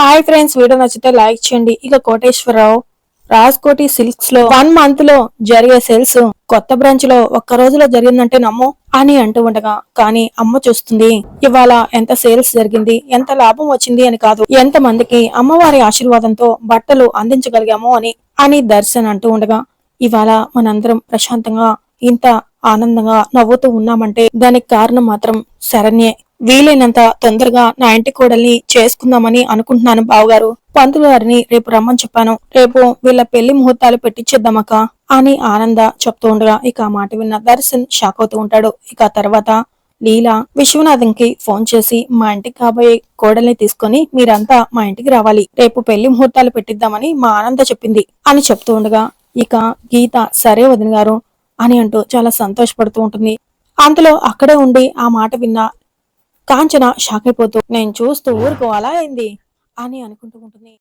Hi friends, video నచ్చితే like చేయండి. ఇక కోటేశ్వరరావు రాజ్కోటి సిల్క్స్ లో 1 మంత్ లో జరిగే సేల్స్ కొత్త బ్రాంచ్ లో ఒక్క రోజులో జరిగిందంటే నమ్ము అని అంటూ ఉండగా, కానీ అమ్మ చూస్తుంది ఇవాళ ఎంత సేల్స్ జరిగింది, ఎంత లాభం వచ్చింది అని కాదు, ఎంత మందికి అమ్మవారి ఆశీర్వాదంతో బట్టలు అందించగలిగాము అని దర్శన్ అంటూ ఉండగా, ఇవాళ మనందరం ప్రశాంతంగా ఇంత ఆనందంగా నవ్వుతూ ఉన్నామంటే దానికి కారణం మాత్రం శరణ్యే. వీలైనంత తొందరగా నా ఇంటి కోడల్ని చేసుకుందామని అనుకుంటున్నాను బావగారు. పంతులు గారిని రేపు రమ్మని చెప్పాను. రేపు వీళ్ళ పెళ్లి ముహూర్తాలు పెట్టించేద్దామక్క అని ఆనంద చెప్తూ ఉండగా, ఇక ఆ మాట విన్న దర్శన్ షాక్ అవుతూ ఉంటాడు. ఇక తర్వాత లీలా విశ్వనాథన్ కి ఫోన్ చేసి, మా ఇంటికి కాబోయే కోడల్ని తీసుకొని మీరంతా మా ఇంటికి రావాలి, రేపు పెళ్లి ముహూర్తాలు పెట్టిద్దామని మా ఆనంద చెప్పింది అని చెప్తూ ఉండగా, ఇక గీత సరే వదిన గారు అని అంటూ చాలా సంతోషపడుతూ ఉంటుంది. అంతలో అక్కడే ఉండి ఆ మాట విన్న కాంచన షాక్ అయిపోతూ, నేను చూస్తూ ఊరుకోవాలా ఏంది అని అనుకుంటూ ఉంటుంది.